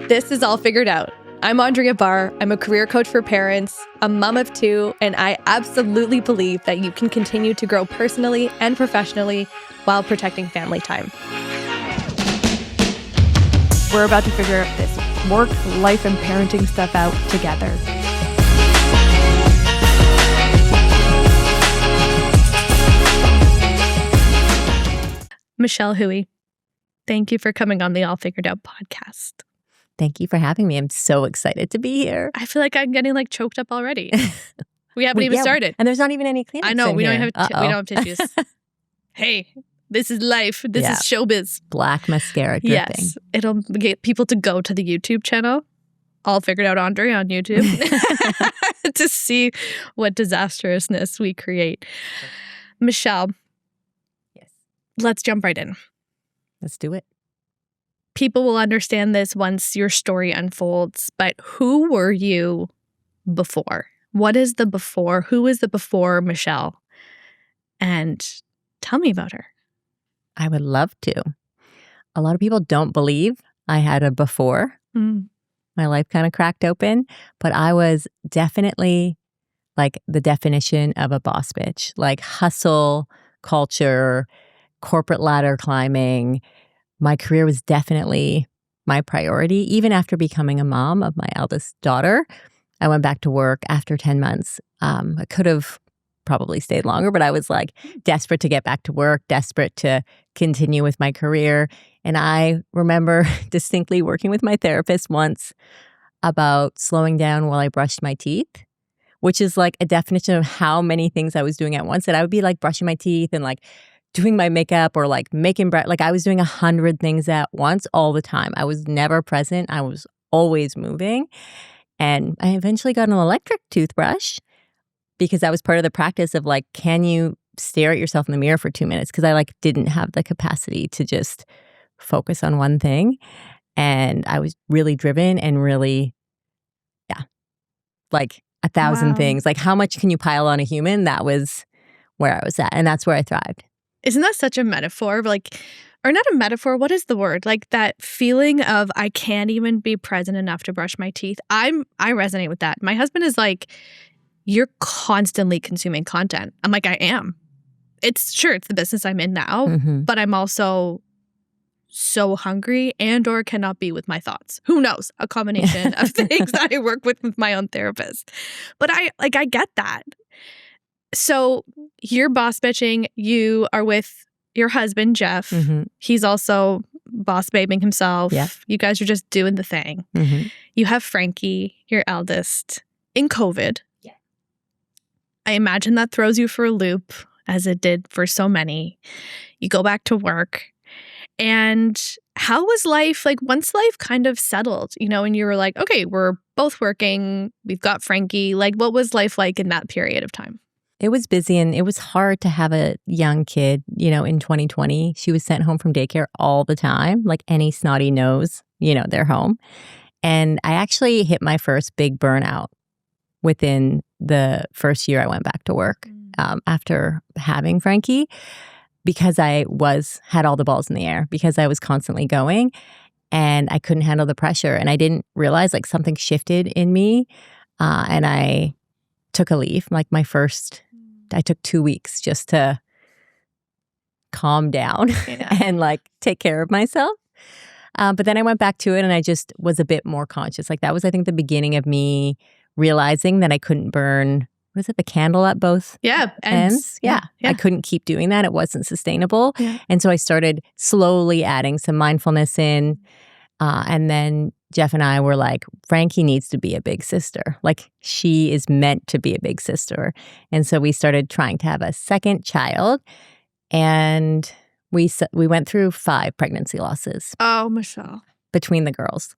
This is All Figured Out. I'm Andrea Barr. I'm a career coach for parents, a mom of two, and I absolutely believe that you can continue to grow personally and professionally while protecting family time. We're about to figure out this work, life, and parenting stuff out together. Michelle Hooey, thank you for coming on the All Figured Out podcast. Thank you for having me. I'm so excited to be here. I feel like I'm getting choked up already. We haven't even started. And there's not even any Kleenex. I know, we here. don't have tissues. Hey, this is life. This is showbiz. Black mascara dripping. Yes. It'll get people to go to the YouTube channel, All Figured Out Andre on YouTube, to see what disastrousness we create. Michelle. Yes. Let's jump right in. Let's do it. People will understand this once your story unfolds, but who were you before? What is the before? Who is the before Michelle? And tell me about her. I would love to. A lot of people don't believe I had a before. My life kind of cracked open, but I was definitely like the definition of a boss bitch, like hustle culture, corporate ladder climbing. My career was definitely my priority. Even after becoming a mom of my eldest daughter, I went back to work after 10 months. I could have probably stayed longer, but I was like desperate to get back to work, desperate to continue with my career. And I remember distinctly working with my therapist once about slowing down while I brushed my teeth, which is like a definition of how many things I was doing at once. And I would be like brushing my teeth and like doing my makeup or like making bread. Like I was doing 100 things at once all the time. I was never present. I was always moving. And I eventually got an electric toothbrush because that was part of the practice of like, can you stare at yourself in the mirror for 2 minutes? Because I like didn't have the capacity to just focus on one thing. And I was really driven and really, like 1,000 things. Like how much can you pile on a human? That was where I was at. And that's where I thrived. Isn't that such a metaphor? Like, or not a metaphor, what is the word? Like that feeling of I can't even be present enough to brush my teeth. I resonate with that. My husband is like, you're constantly consuming content. I'm like, I am. It's the business I'm in now, but I'm also so hungry and or cannot be with my thoughts. Who knows? A combination of things that I work with my own therapist. But I get that. So you're boss bitching. You are with your husband, Jeff. He's also boss babing himself. Yeah. You guys are just doing the thing. You have Frankie, your eldest, in COVID. Yeah. I imagine that throws you for a loop, as it did for so many. You go back to work. And how was life, like once life kind of settled, and you were like, okay, we're both working. We've got Frankie. Like, what was life like in that period of time? It was busy and it was hard to have a young kid, in 2020. She was sent home from daycare all the time. Like any snotty nose, they're home. And I actually hit my first big burnout within the first year I went back to work after having Frankie, because I had all the balls in the air, because I was constantly going and I couldn't handle the pressure. And I didn't realize like something shifted in me. And I took a leave, like I took 2 weeks just to calm down and like take care of myself. But then I went back to it and I just was a bit more conscious. Like that was, I think, the beginning of me realizing that I couldn't burn, the candle at both ends? Yeah. I couldn't keep doing that. It wasn't sustainable. Yeah. And so I started slowly adding some mindfulness in. And then Jeff and I were like, Frankie needs to be a big sister. Like she is meant to be a big sister. And so we started trying to have a second child. And we went through 5 pregnancy losses. Oh, Michelle. Between the girls,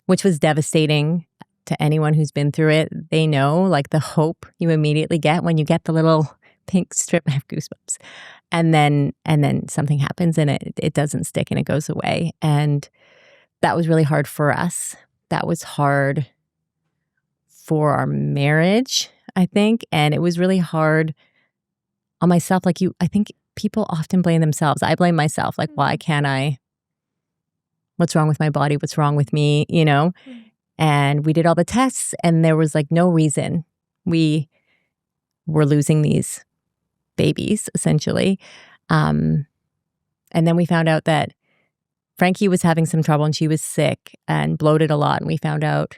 which was devastating to anyone who's been through it. They know like the hope you immediately get when you get the little pink strip. I have goosebumps. And then something happens and it doesn't stick and it goes away. And that was really hard for us. That was hard for our marriage, I think. And it was really hard on myself. Like I think people often blame themselves. I blame myself. Like, why can't I? What's wrong with my body? What's wrong with me? And we did all the tests and there was like no reason we were losing these babies, essentially. And then we found out that Frankie was having some trouble and she was sick and bloated a lot. And we found out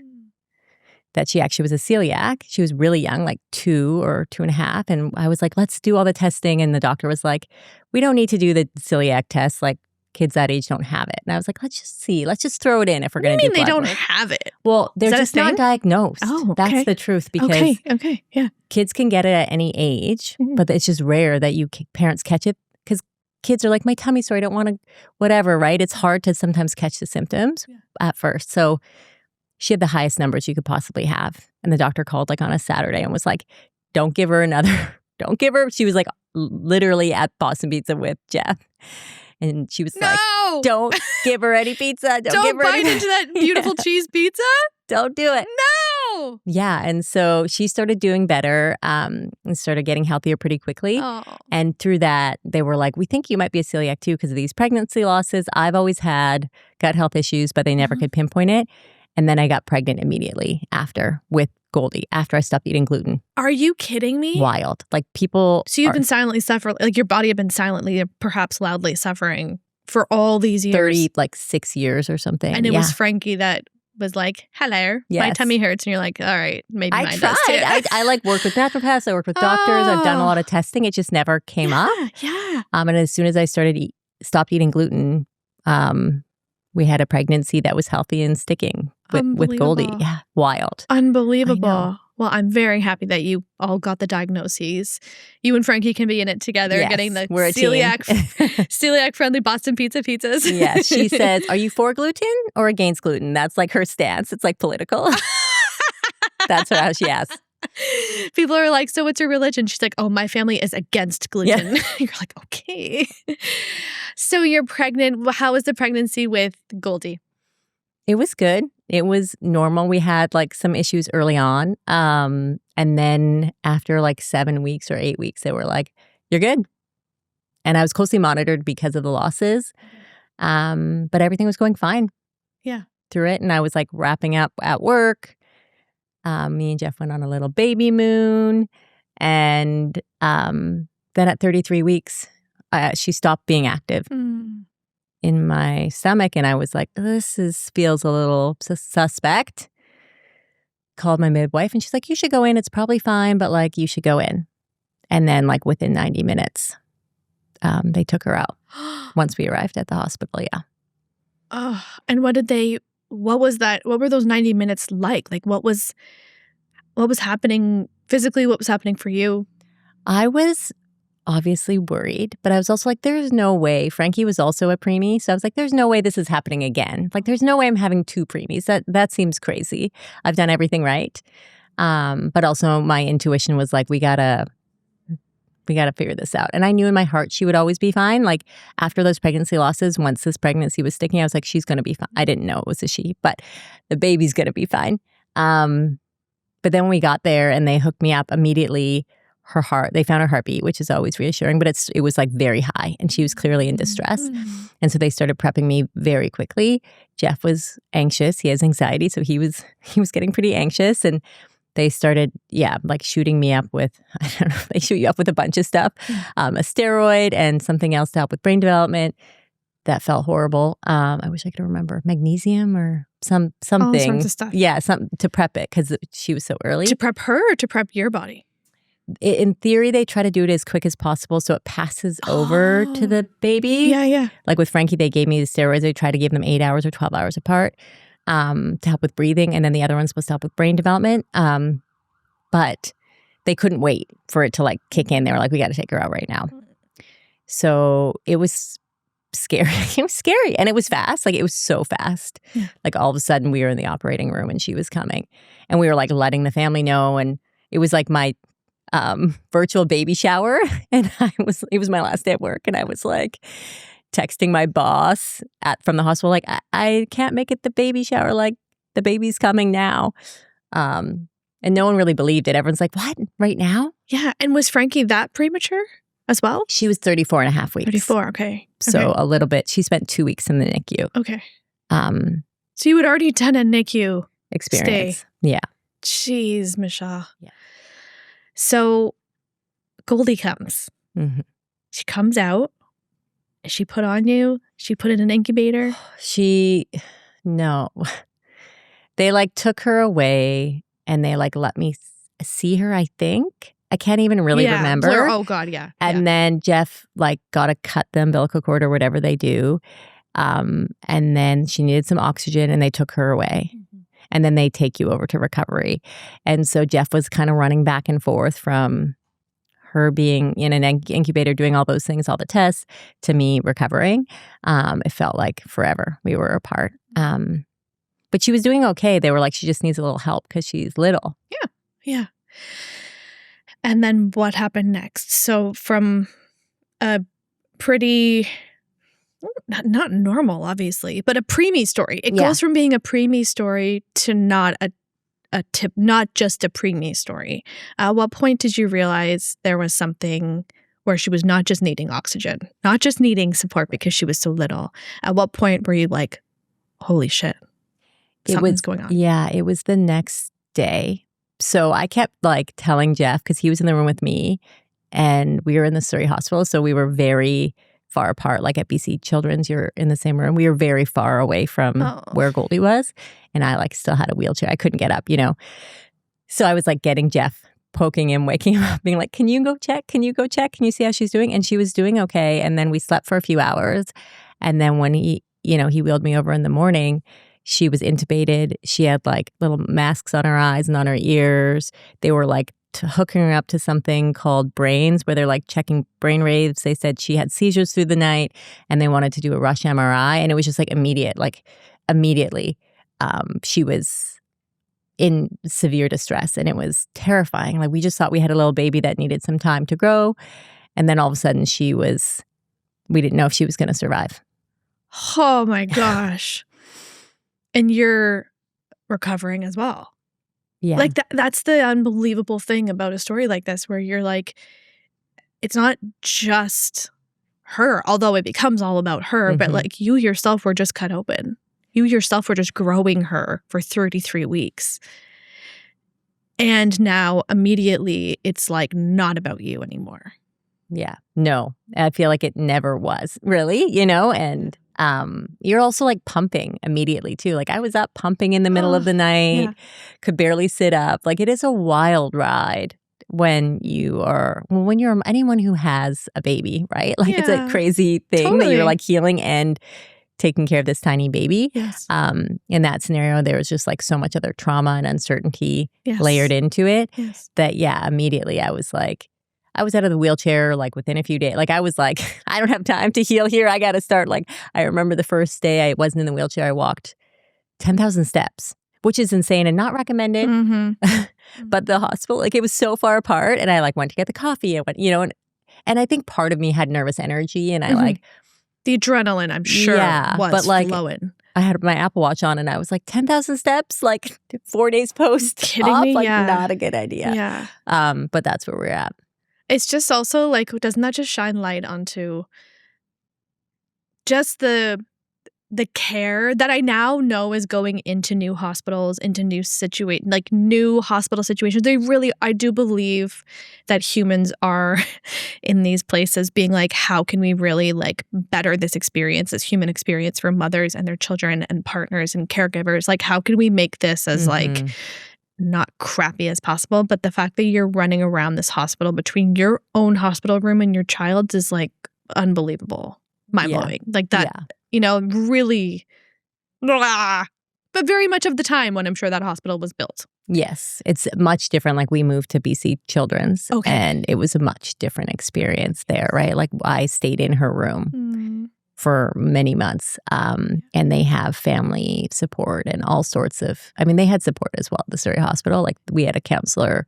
that she actually was a celiac. She was really young, like 2 or 2.5. And I was like, let's do all the testing. And the doctor was like, we don't need to do the celiac test. Like, kids that age don't have it. And I was like, let's just see. Let's just throw it in if we're going to do blood they don't work. have it? Well, they're just not diagnosed. Oh, okay. That's the truth because okay, yeah. Kids can get it at any age, but it's just rare that parents catch it because kids are like, my tummy's sore, I don't want to, whatever, right? It's hard to sometimes catch the symptoms at first. So she had the highest numbers you could possibly have. And the doctor called like on a Saturday and was like, don't give her another, don't give her. She was like literally at Boston Pizza with Jeff. And she was like, don't give her any pizza. Don't give her bite into that beautiful cheese pizza. Don't do it. No. Yeah. And so she started doing better and started getting healthier pretty quickly. Oh. And through that, they were like, we think you might be a celiac too because of these pregnancy losses. I've always had gut health issues, but they never could pinpoint it. And then I got pregnant immediately after with Goldie, after I stopped eating gluten. Are you kidding me? Wild. Like people. So you've been silently suffering, like your body had been silently, perhaps loudly suffering for all these years. 6 years or something. And it was Frankie that was like, hello, my tummy hurts. And you're like, all right, maybe mine does too. I like work with naturopaths. I work with doctors. I've done a lot of testing. It just never came up. Yeah. And as soon as I stopped eating gluten, we had a pregnancy that was healthy and sticking with Goldie. Yeah, wild. Unbelievable. Well, I'm very happy that you all got the diagnoses. You and Frankie can be in it together, getting the celiac-friendly Boston Pizza pizzas. Yes, she says, are you for gluten or against gluten? That's like her stance. It's like political. That's how she asks. People are like, so what's your religion? She's like, oh, my family is against gluten. Yeah. You're like, okay. So you're pregnant. How was the pregnancy with Goldie? It was good. It was normal. We had like some issues early on. And then after like 7 weeks or 8 weeks, they were like, you're good. And I was closely monitored because of the losses. But everything was going fine. Yeah. Through it. And I was like wrapping up at work. Me and Jeff went on a little baby moon. And then at 33 weeks, she stopped being active in my stomach. And I was like, this feels a little suspect. Called my midwife and she's like, you should go in. It's probably fine, but like you should go in. And then like within 90 minutes, they took her out once we arrived at the hospital. Yeah. Oh, and what was that? What were those 90 minutes like? Like what was happening physically? What was happening for you? I was obviously worried, but I was also like, there's no way. Frankie was also a preemie. So I was like, there's no way this is happening again. Like, there's no way I'm having 2 preemies. That seems crazy. I've done everything right. But also my intuition was like, we gotta figure this out. And I knew in my heart she would always be fine. Like after those pregnancy losses, once this pregnancy was sticking, I was like, she's going to be fine. I didn't know it was a she, but the baby's going to be fine. But then when we got there and they hooked me up immediately, they found her heartbeat, which is always reassuring, but it was like very high and she was clearly in distress. And so they started prepping me very quickly. Jeff was anxious. He has anxiety. So he was getting pretty anxious and they started, like shooting me up with, I don't know, they shoot you up with a bunch of stuff, a steroid and something else to help with brain development. That felt horrible. I wish I could remember magnesium or something. All sorts of stuff. Yeah, something to prep it because she was so early. To prep her or to prep your body? In theory, they try to do it as quick as possible so it passes over to the baby. Yeah. Like with Frankie, they gave me the steroids. They tried to give them 8 hours or 12 hours apart to help with breathing. And then the other one's supposed to help with brain development. But they couldn't wait for it to like kick in. They were like, we got to take her out right now. So it was scary. It was scary. And it was fast. Like it was so fast. Yeah. Like all of a sudden we were in the operating room and she was coming. And we were like letting the family know. And it was like my virtual baby shower. And it was my last day at work. And I was like texting my boss from the hospital, like, I can't make it the baby shower. Like the baby's coming now. And no one really believed it. Everyone's like, what? Right now? Yeah. And was Frankie that premature? as well? She was 34 and a half weeks. 34, okay. So a little bit. She spent 2 weeks in the NICU. Okay. So you had already done a NICU experience. Stay. Yeah. Jeez, Michelle. Yeah. So Goldie comes. Mm-hmm. She comes out. Is she put on you? She put in an incubator? No. They like took her away and they like let me see her, I think. I can't even really remember. Oh, God, yeah. And then Jeff like got to cut the umbilical cord or whatever they do. And then she needed some oxygen and they took her away. Mm-hmm. And then they take you over to recovery. And so Jeff was kind of running back and forth from her being in an incubator doing all those things, all the tests, to me recovering. It felt like forever we were apart. But she was doing okay. They were like, she just needs a little help because she's little. Yeah. And then what happened next? So from a pretty, not normal, obviously, but a preemie story. It goes from being a preemie story to not just a preemie story. At what point did you realize there was something where she was not just needing oxygen, not just needing support because she was so little? At what point were you like, holy shit, something's going on? Yeah, it was the next day. So I kept like telling Jeff, because he was in the room with me and we were in the Surrey hospital. So we were very far apart. Like at BC Children's, you're in the same room. We were very far away from where Goldie was. And I like still had a wheelchair. I couldn't get up, So I was like getting Jeff, poking him, waking him up, being like, can you go check? Can you go check? Can you see how she's doing? And she was doing okay. And then we slept for a few hours. And then when he wheeled me over in the morning, she was intubated. She had like little masks on her eyes and on her ears. They were like hooking her up to something called brains, where they're like checking brain waves. They said she had seizures through the night and they wanted to do a rush MRI. And it was just like immediately. She was in severe distress and it was terrifying. Like we just thought we had a little baby that needed some time to grow. And then all of a sudden we didn't know if she was going to survive. Oh my gosh. And you're recovering as well. Yeah. Like that's the unbelievable thing about a story like this, where you're like, it's not just her, although it becomes all about her, but like you yourself were just cut open. You yourself were just growing her for 33 weeks. And now immediately it's like not about you anymore. Yeah. No, I feel like it never was really, and you're also like pumping immediately too. Like I was up pumping in the middle of the night, could barely sit up. Like it is a wild ride when you're anyone who has a baby, right? Like it's a crazy thing that you're like healing and taking care of this tiny baby. Yes. In that scenario, there was just like so much other trauma and uncertainty layered into it that immediately I was out of the wheelchair like within a few days. Like I was like, I don't have time to heal here. I got to start. Like I remember the first day I wasn't in the wheelchair, I walked 10,000 steps, which is insane and not recommended. But the hospital, like it was so far apart, and I like went to get the coffee. I went, and I think part of me had nervous energy, and I like the adrenaline, I'm sure, was but like flowing. I had my Apple Watch on, and I was like 10,000 steps, like 4 days post. Kidding me? Like not a good idea. Yeah. But that's where we're at. It's just also like, doesn't that just shine light onto just the care that I now know is going into new hospitals, into new new hospital situations. I do believe that humans are in these places being like, how can we really like better this experience, this human experience for mothers and their children and partners and caregivers? Like, how can we make this as like not crappy as possible? But the fact that you're running around this hospital between your own hospital room and your child's is like unbelievable, mind-blowing. Like that, really, but very much of the time when I'm sure that hospital was built. Yes, it's much different. Like we moved to BC Children's and it was a much different experience there, right? Like I stayed in her room for many months. And they have family support and all sorts of, they had support as well at the Surrey Hospital. Like we had a counselor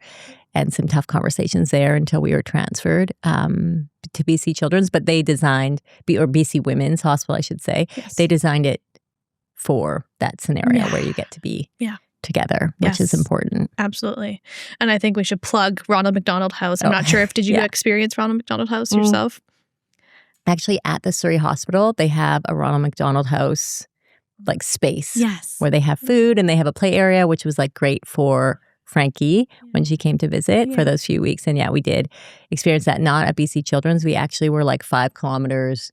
and some tough conversations there until we were Transferred to BC Children's. But they designed, or BC Women's Hospital, I should say. Yes. They designed it for that scenario where you get to be together, which is Yes. important. Absolutely. And I think we should plug Ronald McDonald House. I'm Oh, not sure if did you yeah. experience Ronald McDonald House yourself? Actually, at the Surrey Hospital, they have a Ronald McDonald House like space Yes. where they have food and they have a play area, which was like great for Frankie when she came to visit for those few weeks. And yeah, we did experience that. Not at BC Children's. We actually were like 5 kilometers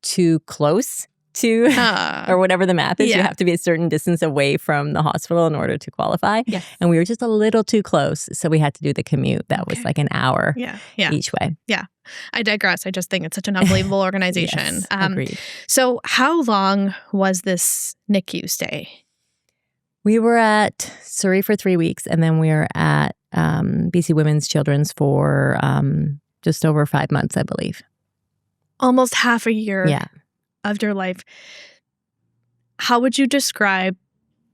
too close to, or whatever the math is. You have to be a certain distance away from the hospital in order to qualify. Yes. And we were just a little too close. So we had to do the commute. That was like an hour each way. Yeah. I digress. I just think it's such an unbelievable organization. Yes, agreed. So how long was this NICU stay? We were at Surrey for 3 weeks, and then we were at BC Women's Children's for just over 5 months, I believe. Almost half a year of your life. How would you describe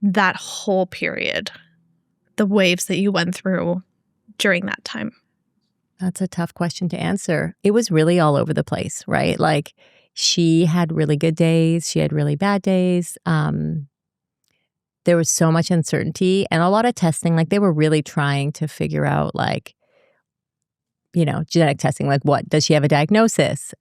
that whole period, the waves that you went through during that time? That's a tough question to answer. It was really all over the place, right? Like she had really good days. She had really bad days. There was so much uncertainty and a lot of testing. Like they were really trying to figure out like, you know, genetic testing. Like what, does she have a diagnosis?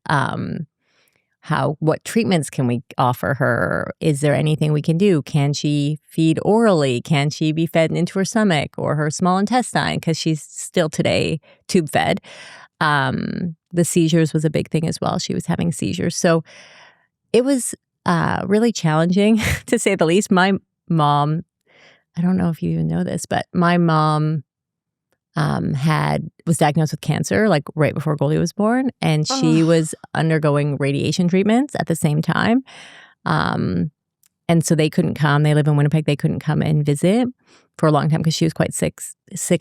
What treatments can we offer her? Is there anything we can do? Can she feed orally? Can she be fed into her stomach or her small intestine? Because she's still today tube fed. The seizures was a big thing as well. She was having seizures. So it was really challenging to say the least. My mom, I don't know if you even know this, but my mom was diagnosed with cancer like right before Goldie was born, and she was undergoing radiation treatments at the same time. And so they couldn't come. They live in Winnipeg. They couldn't come and visit for a long time because she was quite sick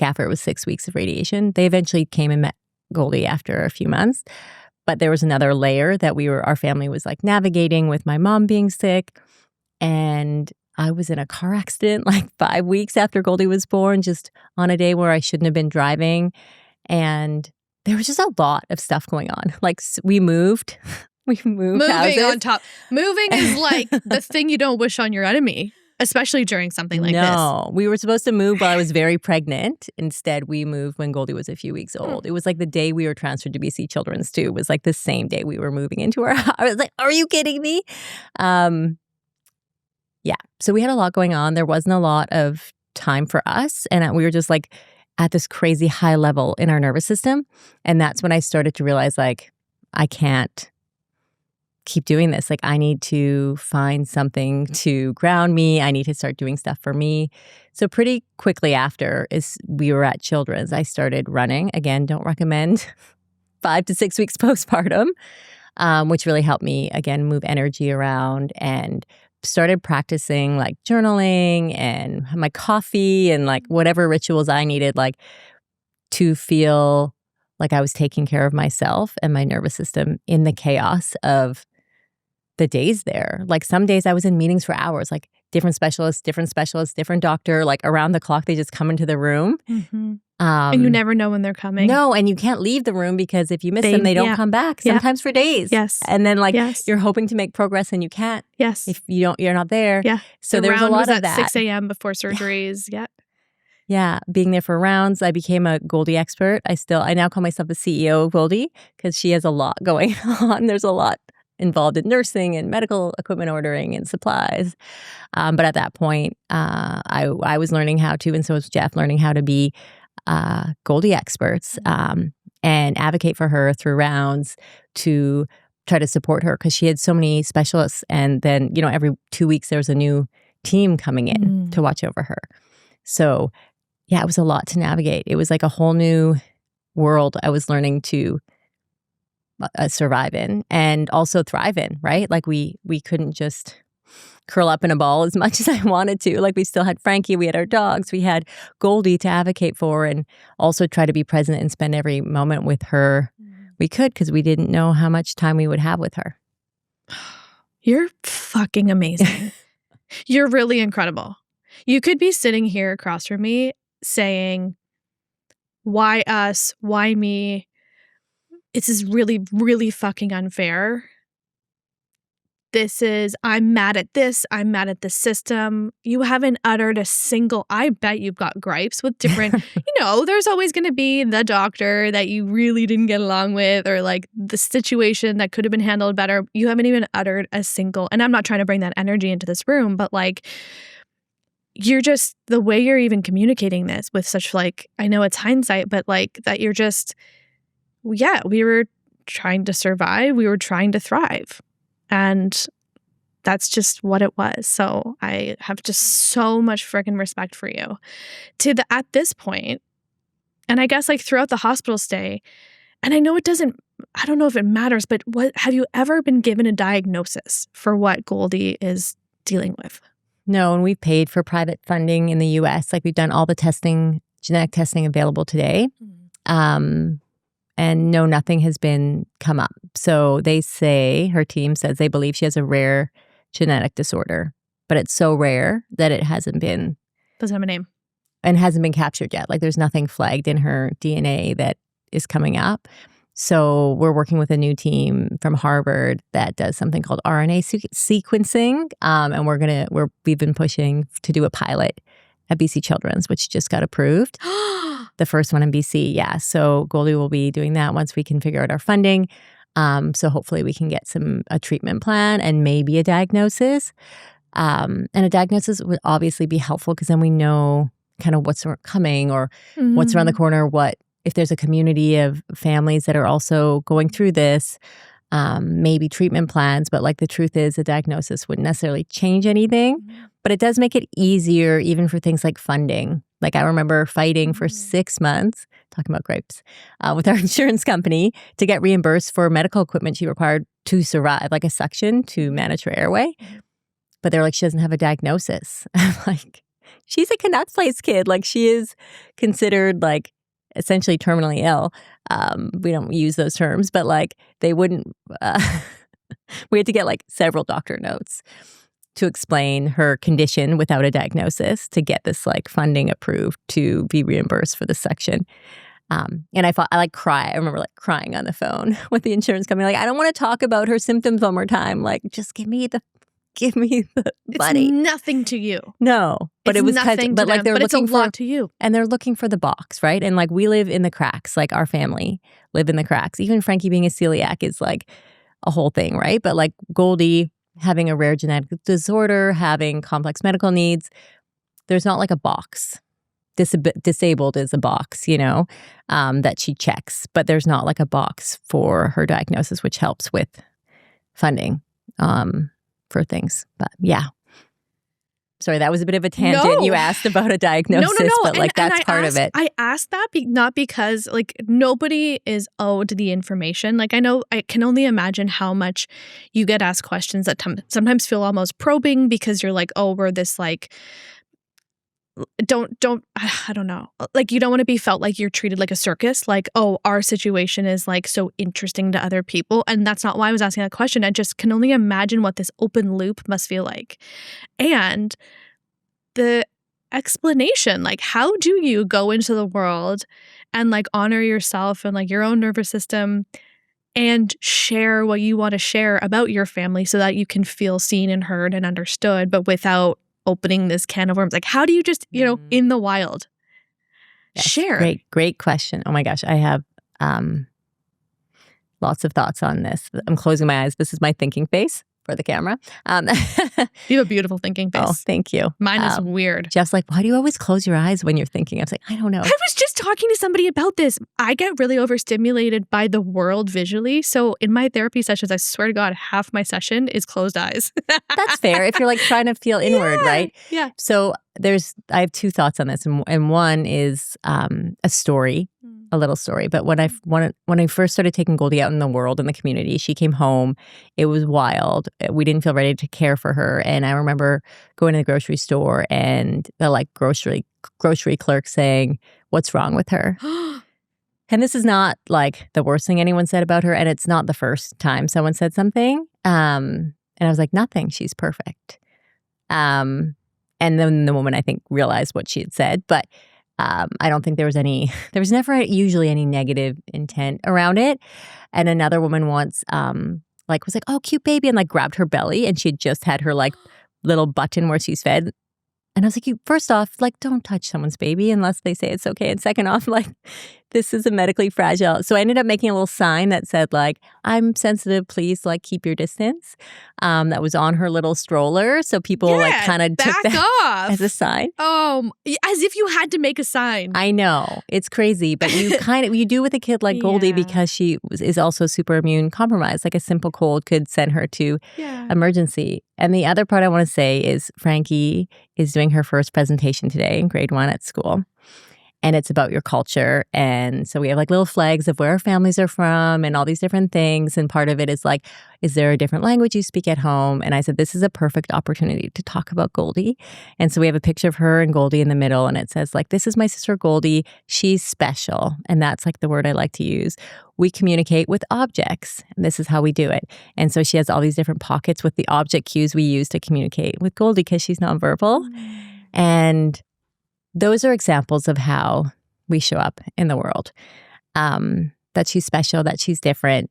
after it was 6 weeks of radiation. They eventually came and met Goldie after a few months. But there was another layer that our family was like navigating with my mom being sick. And I was in a car accident like 5 weeks after Goldie was born, just on a day where I shouldn't have been driving. And there was just a lot of stuff going on. Like we moved. Moving houses. On top. Moving is like the thing you don't wish on your enemy, especially during something like this. No, we were supposed to move while I was very pregnant. Instead, we moved when Goldie was a few weeks old. It was like the day we were transferred to BC Children's too. It was like the same day we were moving into our house. I was like, are you kidding me? Yeah. So we had a lot going on. There wasn't a lot of time for us. And we were just like at this crazy high level in our nervous system. And that's when I started to realize like, I can't keep doing this. Like I need to find something to ground me. I need to start doing stuff for me. So pretty quickly after we were at Children's, I started running. Again, don't recommend 5 to 6 weeks postpartum, which really helped me, again, move energy around and started practicing like journaling and my coffee and like whatever rituals I needed, like to feel like I was taking care of myself and my nervous system in the chaos of the days there. Like some days I was in meetings for hours, like different specialists, different doctor, like around the clock, they just come into the room. Mm-hmm. And you never know when they're coming. No, and you can't leave the room because if you miss them, they don't come back, sometimes for days. Yes. And then like you're hoping to make progress and you can't. Yes. If you're not there. Yeah. So there's a lot of that. 6 a.m. before surgeries. Yeah. Yeah. Being there for rounds. I became a Goldie expert. I now call myself the CEO of Goldie because she has a lot going on. There's a lot involved in nursing and medical equipment ordering and supplies. But at that point, I was learning how to, and so was Jeff, learning how to be Goldie experts and advocate for her through rounds to try to support her because she had so many specialists. And then, every 2 weeks there was a new team coming in to watch over her. So yeah, it was a lot to navigate. It was like a whole new world I was learning to survive in and also thrive in, right? Like we couldn't just curl up in a ball as much as I wanted to. Like we still had Frankie, we had our dogs, we had Goldie to advocate for and also try to be present and spend every moment with her we could because we didn't know how much time we would have with her. You're fucking amazing. You're really incredible. You could be sitting here across from me saying, why us? Why me? This is really, really fucking unfair. I'm mad at this, I'm mad at the system. You haven't uttered a single, I bet you've got gripes with different, there's always going to be the doctor that you really didn't get along with, or like the situation that could have been handled better. You haven't even uttered a single, and I'm not trying to bring that energy into this room, but like, you're just, the way you're even communicating this with such like, I know it's hindsight, but like that you're just, yeah, we were trying to survive. We were trying to thrive. And that's just what it was. So I have just so much freaking respect for you at this point. And I guess like throughout the hospital stay, and I know I don't know if it matters, but have you ever been given a diagnosis for what Goldie is dealing with? No, and we've paid for private funding in the US. Like we've done all the testing, genetic testing available today. And no, nothing has been come up. So they say, her team says they believe she has a rare genetic disorder, but it's so rare that it hasn't been. Doesn't have a name. And hasn't been captured yet. Like there's nothing flagged in her DNA that is coming up. So we're working with a new team from Harvard that does something called RNA sequencing. And we've been pushing to do a pilot at BC Children's, which just got approved. The first one in BC, yeah. So Goldie will be doing that once we can figure out our funding. So hopefully we can get a treatment plan and maybe a diagnosis. And a diagnosis would obviously be helpful because then we know kind of what's coming or what's around the corner, if there's a community of families that are also going through this, maybe treatment plans. But like the truth is, a diagnosis wouldn't necessarily change anything, but it does make it easier even for things like funding. Like I remember fighting for 6 months, talking about grapes, with our insurance company to get reimbursed for medical equipment she required to survive, like a suction to manage her airway. But they're like, she doesn't have a diagnosis. I'm like, she's a Canucks Place kid. Like she is considered like essentially terminally ill. We don't use those terms, but like they wouldn't, we had to get like several doctor notes to explain her condition without a diagnosis to get this like funding approved to be reimbursed for the section. And I like cry. I remember like crying on the phone with the insurance company. Like, I don't want to talk about her symptoms one more time. Like, just give me the money. It's nothing to you. No, but it's it was nothing but like them, but it's a lot to you. And they're looking for the box, right? And like we live in the cracks. Like our family live in the cracks. Even Frankie being a celiac is like a whole thing, right? But like Goldie having a rare genetic disorder, having complex medical needs, there's not like a box. Disabled is a box, that she checks, but there's not like a box for her diagnosis, which helps with funding for things. But yeah. Sorry, that was a bit of a tangent. No. You asked about a diagnosis, no. but like that's part of it. I asked that not because like nobody is owed the information. Like I can only imagine how much you get asked questions that sometimes feel almost probing because you're like, oh, we're this like, I don't know. Like you don't want to be felt like you're treated like a circus. Like, oh, our situation is like so interesting to other people. And that's not why I was asking that question. I just can only imagine what this open loop must feel like. And the explanation, like how do you go into the world and like honor yourself and like your own nervous system and share what you want to share about your family so that you can feel seen and heard and understood, but without opening this can of worms? Like, how do you just, in the wild, share? Great question. Oh my gosh, I have lots of thoughts on this. I'm closing my eyes. This is my thinking face for the camera. You have a beautiful thinking face. Oh, thank you. Mine is weird. Jeff's like, why do you always close your eyes when you're thinking? I was like, I don't know. I was just talking to somebody about this. I get really overstimulated by the world visually. So in my therapy sessions, I swear to God, half my session is closed eyes. That's fair if you're like trying to feel inward, right? Yeah. So I have two thoughts on this. And one is a story. A little story. But when I first started taking Goldie out in the world, in the community, she came home. It was wild. We didn't feel ready to care for her. And I remember going to the grocery store and the like grocery clerk saying, "What's wrong with her?" And this is not like the worst thing anyone said about her. And it's not the first time someone said something. And I was like, nothing. She's perfect. And then the woman, I think, realized what she had said. But I don't think there was never usually any negative intent around it. And another woman once like was like, oh, cute baby, and like grabbed her belly, and she had just had her like little button where she's fed. And I was like, first off, like, don't touch someone's baby unless they say it's okay. And second off, like, this is a medically fragile. So I ended up making a little sign that said, like, I'm sensitive, please, like, keep your distance. That was on her little stroller. So people, like, kind of took that off. as a sign. Oh, as if you had to make a sign. I know. It's crazy. But you do with a kid like Goldie because she is also super immune compromised. Like, a simple cold could send her to emergency. And the other part I want to say is Frankie is doing her first presentation today in grade 1 at school. And it's about your culture. And so we have like little flags of where our families are from and all these different things. And part of it is like, is there a different language you speak at home? And I said, this is a perfect opportunity to talk about Goldie. And so we have a picture of her and Goldie in the middle. And it says like, this is my sister Goldie. She's special. And that's like the word I like to use. We communicate with objects. And this is how we do it. And so she has all these different pockets with the object cues we use to communicate with Goldie because she's nonverbal. And those are examples of how we show up in the world. That she's special, that she's different.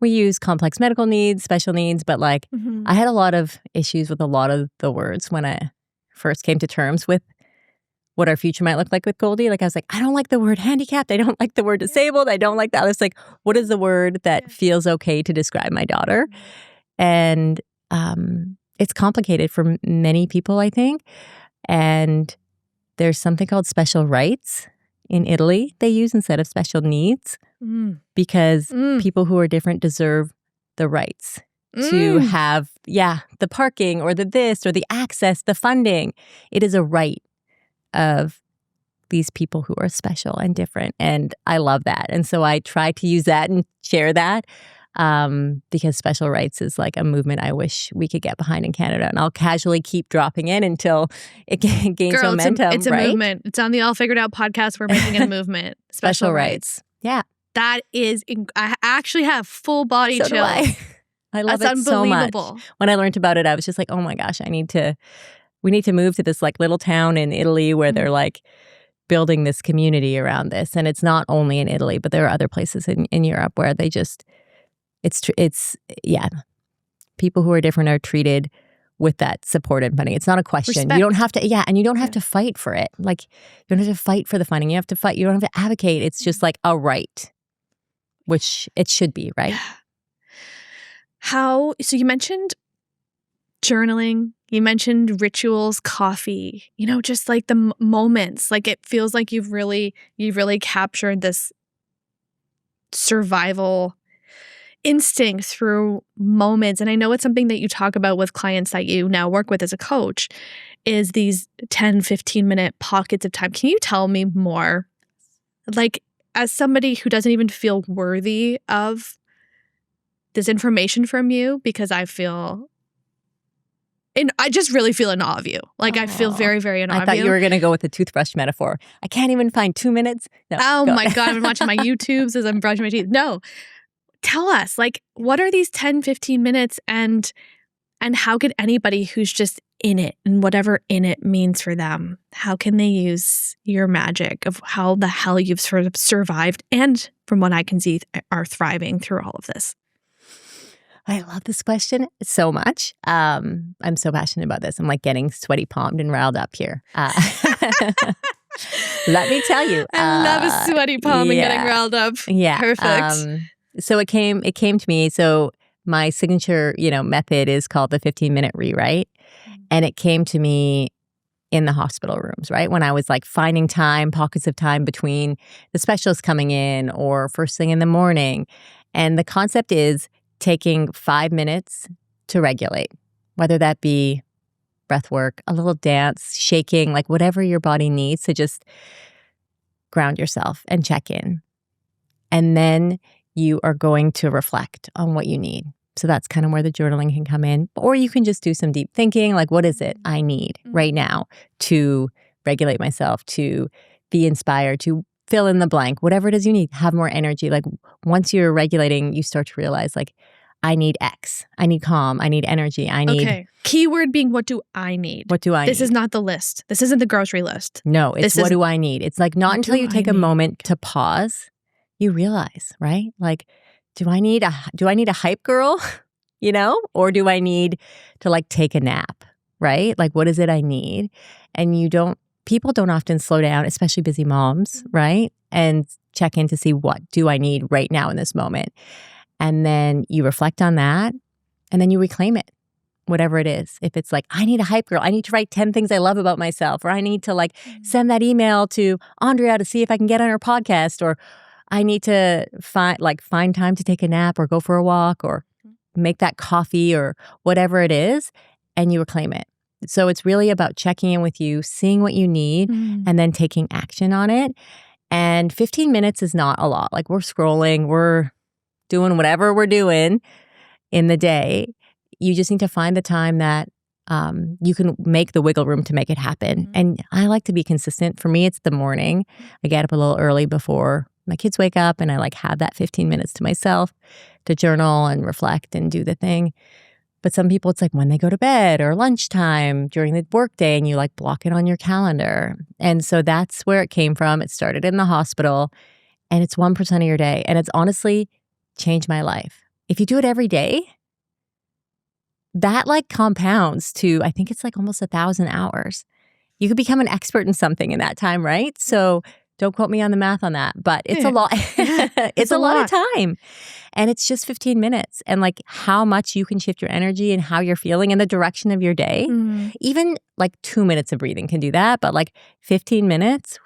We use complex medical needs, special needs, but like I had a lot of issues with a lot of the words when I first came to terms with what our future might look like with Goldie. Like I was like, I don't like the word handicapped. I don't like the word disabled. I don't like that. I was like, what is the word that feels okay to describe my daughter? And it's complicated for many people, I think. And there's something called special rights in Italy they use instead of special needs because people who are different deserve the rights to have, the parking or the this or the access, the funding. It is a right of these people who are special and different. And I love that. And so I try to use that and share that. Because special rights is like a movement I wish we could get behind in Canada. And I'll casually keep dropping in until it gains momentum. It's a movement. It's on the All Figured Out podcast. We're making it a movement. Special rights. Yeah. That is, I actually have full body chills. I love it so much. When I learned about it, I was just like, oh my gosh, we need to move to this like little town in Italy where they're like building this community around this. And it's not only in Italy, but there are other places in Europe where they just, it's people who are different are treated with that support and funding. It's not a question. Respect. You don't have to, and you don't have to fight for it. Like, you don't have to fight for the funding. You have to fight. You don't have to advocate. It's just like a right, which it should be, right? So you mentioned journaling. You mentioned rituals, coffee, just like the moments. Like, it feels like you've really captured this survival instinct through moments. And I know it's something that you talk about with clients that you now work with as a coach, is these 10, 15-minute pockets of time. Can you tell me more? Like, as somebody who doesn't even feel worthy of this information from you, because I just really feel in awe of you. Like, I feel very, very in awe of you. I thought you were going to go with the toothbrush metaphor. I can't even find 2 minutes. No, oh my God, I've been watching my YouTubes as I'm brushing my teeth. No. Tell us, like, what are these 10, 15 minutes and how could anybody who's just in it and whatever in it means for them, how can they use your magic of how the hell you've sort of survived and, from what I can see, are thriving through all of this? I love this question so much. I'm so passionate about this. I'm like getting sweaty palmed and riled up here. Let me tell you. I love a sweaty palm and getting riled up. Yeah. Perfect. So it came to me. So my signature, method is called the 15-minute rewrite. And it came to me in the hospital rooms, right? When I was like finding pockets of time between the specialists coming in or first thing in the morning. And the concept is taking 5 minutes to regulate, whether that be breath work, a little dance, shaking, like whatever your body needs to just ground yourself and check in. And then you are going to reflect on what you need. So that's kind of where the journaling can come in. Or you can just do some deep thinking, like, what is it I need right now to regulate myself, to be inspired, to fill in the blank, whatever it is you need, have more energy. Like, once you're regulating, you start to realize, like, I need X. I need calm. I need energy. I need... Okay. Keyword being, what do I need? What do I need? This is not the list. This isn't the grocery list. No, it's what do I need? It's like not until you take a moment to pause, you realize, right? Like, do I need a hype girl Or do I need to like take a nap, right? Like, what is it I need? And people don't often slow down, especially busy moms, right? And check in to see, what do I need right now in this moment? And then you reflect on that, and then you reclaim it, whatever it is. If it's like, I need a hype girl, I need to write 10 things I love about myself, or I need to like send that email to Andrea to see if I can get on her podcast, or I need to find time to take a nap or go for a walk or make that coffee or whatever it is, and you reclaim it. So it's really about checking in with you, seeing what you need, and then taking action on it. And 15 minutes is not a lot. Like, we're scrolling, we're doing whatever we're doing in the day. You just need to find the time that you can make the wiggle room to make it happen. And I like to be consistent. For me, it's the morning. I get up a little early before my kids wake up, and I like have that 15 minutes to myself to journal and reflect and do the thing. But some people, it's like when they go to bed or lunchtime during the workday, and you like block it on your calendar. And so that's where it came from. It started in the hospital, and it's 1% of your day. And it's honestly changed my life. If you do it every day, that like compounds to, I think it's like almost 1,000 hours. You could become an expert in something in that time, right? So don't quote me on the math on that, but it's a lot. It's a lot of time. And it's just 15 minutes. And like how much you can shift your energy and how you're feeling and the direction of your day. Even like 2 minutes of breathing can do that. But like 15 minutes,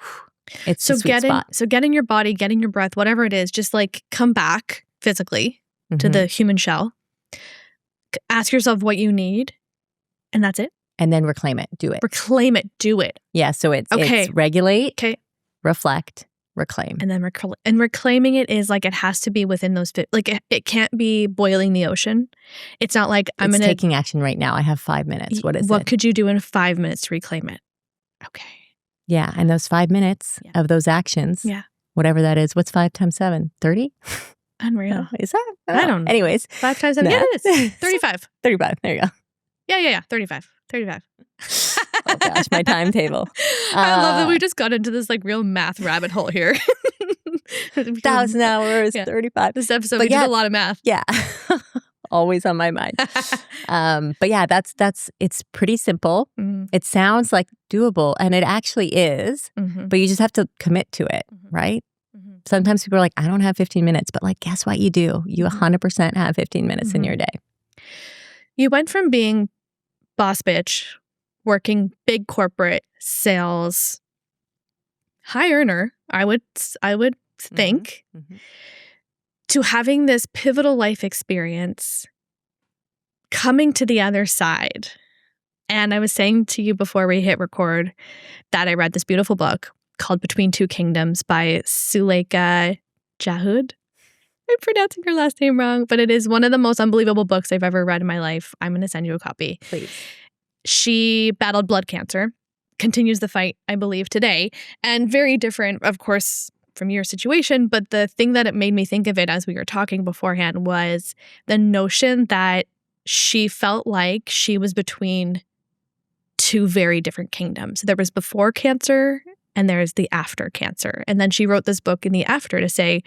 it's the sweet spot. So getting your body, getting your breath, whatever it is, just like come back physically to the human shell. Ask yourself what you need, and that's it. And then reclaim it. Do it. Reclaim it. Do it. Yeah. So it's regulate, reflect, reclaim. And then reclaiming it is like it has to be within those, like it can't be boiling the ocean. It's not like I'm taking action right now. I have 5 minutes. What could you do in 5 minutes to reclaim it? Okay. Yeah. And those 5 minutes of those actions, whatever that is, what's 5 times 7? 30? Unreal. Is that? I don't know. Anyways. 5 times 7. Yeah, it is. 35. 35. There you go. Yeah. 35. Oh gosh, my timetable. I love that we just got into this like real math rabbit hole here. 1,000 hours, 35. This episode, we did a lot of math. Yeah. Always on my mind. But yeah, it's pretty simple. It sounds like doable, and it actually is, but you just have to commit to it, right? Sometimes people are like, I don't have 15 minutes, but like, guess what you do? You 100% have 15 minutes in your day. You went from being boss bitch, working big corporate sales, high earner, I would think, to having this pivotal life experience, coming to the other side. And I was saying to you before we hit record that I read this beautiful book called Between Two Kingdoms by Suleika Jahood. I'm pronouncing her last name wrong, but it is one of the most unbelievable books I've ever read in my life. I'm going to send you a copy. Please. She battled blood cancer, continues the fight, I believe, today, and very different, of course, from your situation. But the thing that it made me think of it as we were talking beforehand was the notion that she felt like she was between two very different kingdoms. There was before cancer and there's the after cancer. And then she wrote this book in the after to say,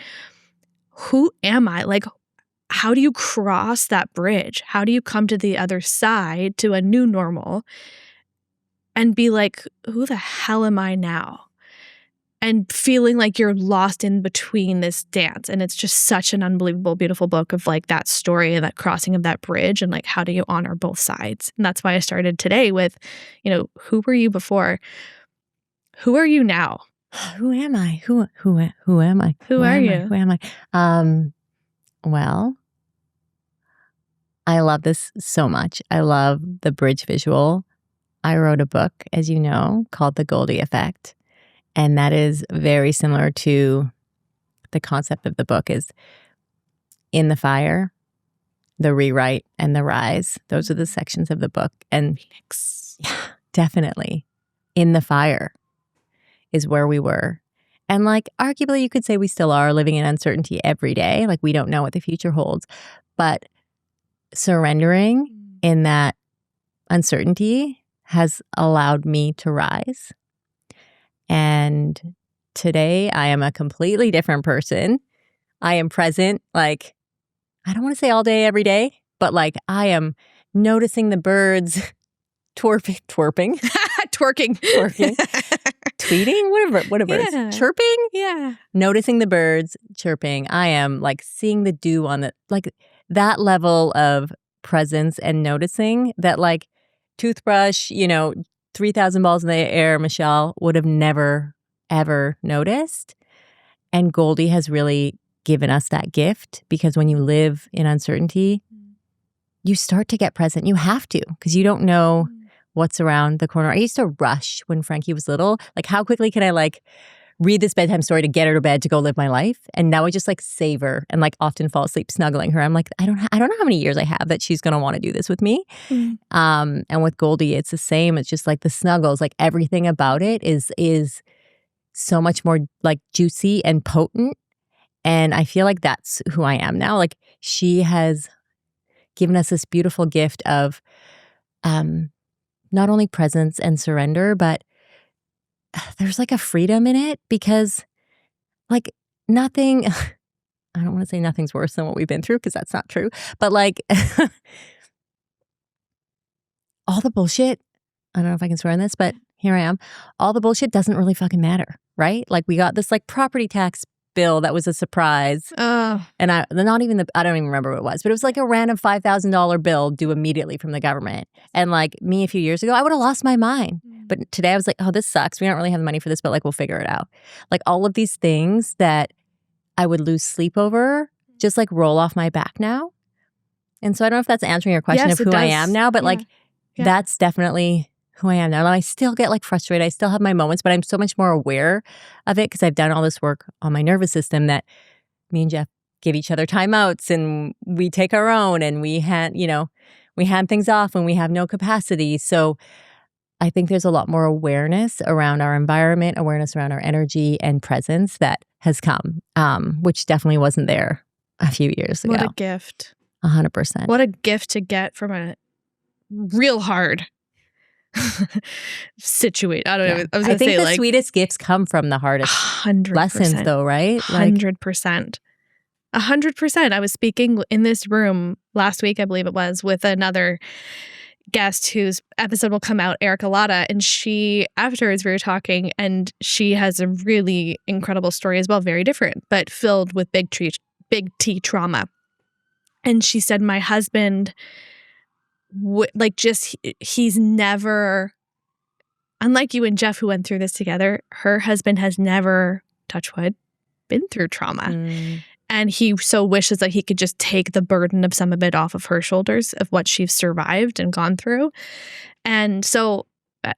who am I? Like, how do you cross that bridge? How do you come to the other side to a new normal and be like, who the hell am I now? And feeling like you're lost in between this dance. And it's just such an unbelievable, beautiful book of like that story and that crossing of that bridge and like, how do you honor both sides? And that's why I started today with, who were you before? Who are you now? Who am I? Who am I? Who are you? Who am I? Well, I love this so much. I love the bridge visual. I wrote a book, as you know, called The Goldie Effect. And that is very similar to the concept of the book is in the fire, the rewrite, and the rise. Those are the sections of the book. And yeah, definitely in the fire is where we were. And like, arguably you could say we still are living in uncertainty every day. Like we don't know what the future holds. But surrendering in that uncertainty has allowed me to rise. And today I am a completely different person. I am present, like, I don't want to say all day, every day, but like I am noticing the birds twerping, Twerking. tweeting, what are birds? Yeah. Chirping? Yeah. Noticing the birds chirping. I am like seeing the dew on the, like that level of presence and noticing that like toothbrush, 3,000 balls in the air, Michelle would have never, ever noticed. And Goldie has really given us that gift because when you live in uncertainty, you start to get present. You have to because you don't know what's around the corner. I used to rush when Frankie was little. Like, how quickly can I like read this bedtime story to get her to bed to go live my life? And now I just like savor and like often fall asleep snuggling her. I'm like, I don't know how many years I have that she's going to want to do this with me. And with Goldie, it's the same. It's just like the snuggles, like everything about it is so much more like juicy and potent. And I feel like that's who I am now. Like she has given us this beautiful gift of not only presence and surrender, but there's like a freedom in it because like nothing, I don't want to say nothing's worse than what we've been through because that's not true. But like all the bullshit, I don't know if I can swear on this, but here I am. All the bullshit doesn't really fucking matter, right? Like we got this like property tax bill that was a surprise. And I don't even remember what it was, but it was like a random $5,000 bill due immediately from the government. And like me a few years ago, I would have lost my mind. But today I was like, oh, this sucks. We don't really have the money for this, but like we'll figure it out. Like all of these things that I would lose sleep over just like roll off my back now. And so I don't know if that's answering your question of who I am now, but like that's definitely who I am now. And I still get like frustrated. I still have my moments, but I'm so much more aware of it because I've done all this work on my nervous system that me and Jeff give each other timeouts and we take our own and we hand things off when we have no capacity. So I think there's a lot more awareness around our environment, awareness around our energy and presence that has come, which definitely wasn't there a few years ago. What a gift. 100%. What a gift to get from a real hard situation. I don't know. I was going to say the sweetest gifts come from the hardest 100%. lessons though, right? 100%. 100%. I was speaking in this room last week, I believe it was, with another guest whose episode will come out, Erica Latta, and she, afterwards we were talking, and she has a really incredible story as well, very different, but filled with big T trauma. And she said, my husband he's never, unlike you and Jeff who went through this together, her husband has never, touch wood, been through trauma. And he so wishes that he could just take the burden of some of it off of her shoulders of what she's survived and gone through. And so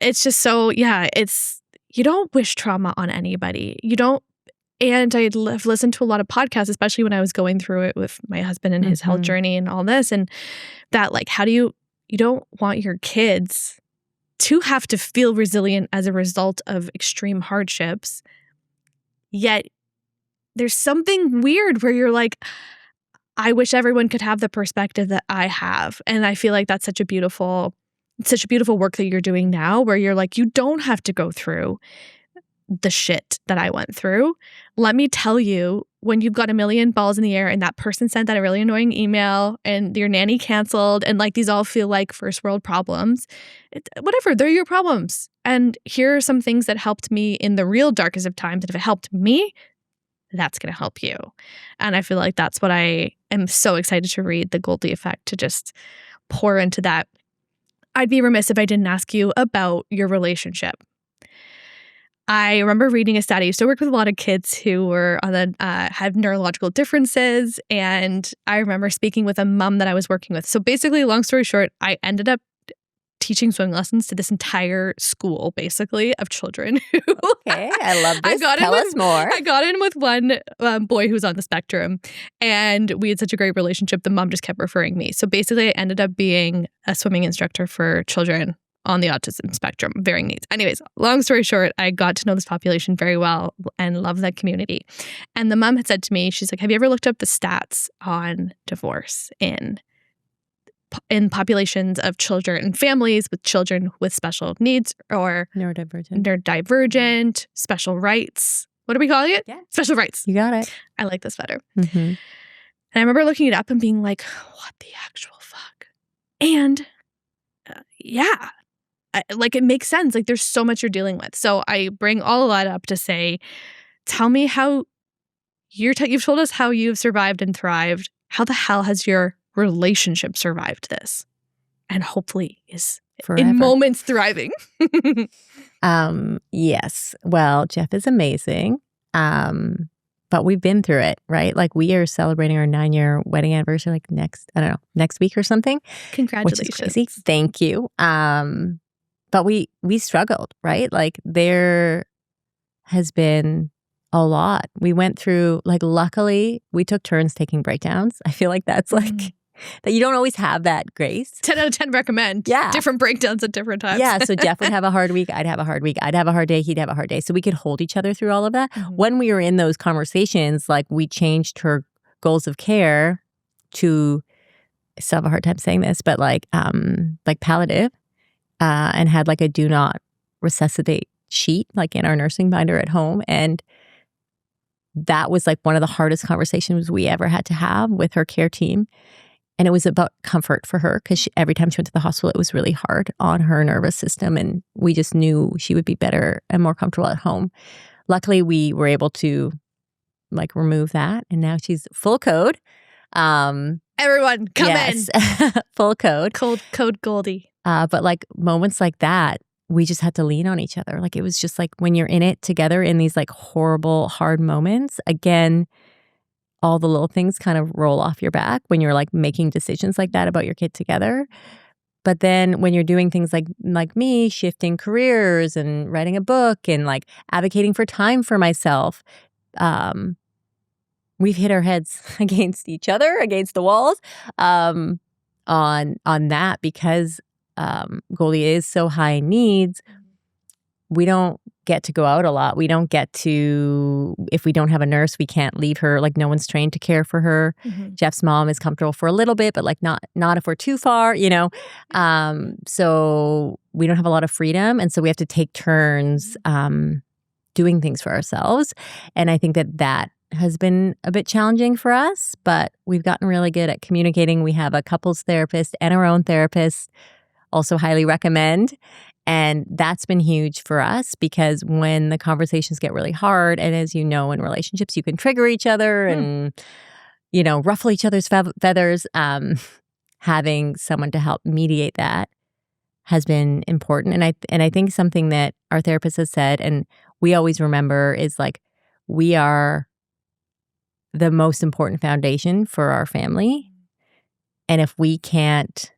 it's just so, it's, you don't wish trauma on anybody. You don't. And I've listened to a lot of podcasts, especially when I was going through it with my husband and his health journey and all this. And that like, how do you don't want your kids to have to feel resilient as a result of extreme hardships. Yet there's something weird where you're like, I wish everyone could have the perspective that I have. And I feel like that's such a beautiful work that you're doing now, where you're like, you don't have to go through the shit that I went through. Let me tell you, when you've got a million balls in the air and that person sent that really annoying email and your nanny canceled and like these all feel like first world problems, whatever, they're your problems. And here are some things that helped me in the real darkest of times. And if it helped me, that's going to help you. And I feel like that's what I am so excited to read, The Goldie Effect, to just pour into that. I'd be remiss if I didn't ask you about your relationship. I remember reading a study. I used to work with a lot of kids who were on the had neurological differences, and I remember speaking with a mom that I was working with. So basically, long story short, I ended up teaching swimming lessons to this entire school, basically, of children. Okay, I love this. Tell us more. I got in with one boy who was on the spectrum, and we had such a great relationship. The mom just kept referring me. So basically, I ended up being a swimming instructor for children on the autism spectrum, varying needs. Anyways, long story short, I got to know this population very well and love that community. And the mom had said to me, she's like, have you ever looked up the stats on divorce in populations of children and families with children with special needs or neurodivergent, special rights? What are we calling it? Yeah. Special rights. You got it. I like this better. Mm-hmm. And I remember looking it up and being like, what the actual fuck? And yeah, like it makes sense. Like there's so much you're dealing with. So I bring all of that up to say, tell me how you've told us how you've survived and thrived. How the hell has your relationship survived this? And hopefully is Forever. in moments thriving. Yes. Well, Jeff is amazing. But we've been through it, right? Like we are celebrating our 9-year wedding anniversary like next week or something. Congratulations. Which is crazy. Thank you. But we struggled, right? Like there has been a lot. We went through, like, luckily we took turns taking breakdowns. I feel like that's like that you don't always have that grace. 10 out of 10 recommend. Yeah. Different breakdowns at different times. Yeah. So Jeff would have a hard week. I'd have a hard week. I'd have a hard day. He'd have a hard day. So we could hold each other through all of that. When we were in those conversations, like we changed her goals of care to, I still have a hard time saying this, but like palliative, and had like a do not resuscitate sheet like in our nursing binder at home. And that was like one of the hardest conversations we ever had to have with her care team. And it was about comfort for her because every time she went to the hospital, it was really hard on her nervous system. And we just knew she would be better and more comfortable at home. Luckily, we were able to like remove that. And now she's full code. Everyone, come in. Full code. Code Goldie. But like moments like that, we just had to lean on each other. Like it was just like when you're in it together in these like horrible, hard moments, again, all the little things kind of roll off your back when you're like making decisions like that about your kid together. But then when you're doing things like me, shifting careers and writing a book and like advocating for time for myself, we've hit our heads against each other, against the walls, on that because Goldie is so high needs. We don't get to go out a lot. We don't get to, if we don't have a nurse, we can't leave her. Like no one's trained to care for her. Jeff's mom is comfortable for a little bit, but like not if we're too far, you know? So we don't have a lot of freedom. And so we have to take turns doing things for ourselves. And I think that has been a bit challenging for us, but we've gotten really good at communicating. We have a couples therapist and our own therapist, also highly recommend. And that's been huge for us because when the conversations get really hard, and as you know, in relationships, you can trigger each other and, you know, ruffle each other's feathers. Having someone to help mediate that has been important. And I think something that our therapist has said, and we always remember, is like, we are the most important foundation for our family. And if we can't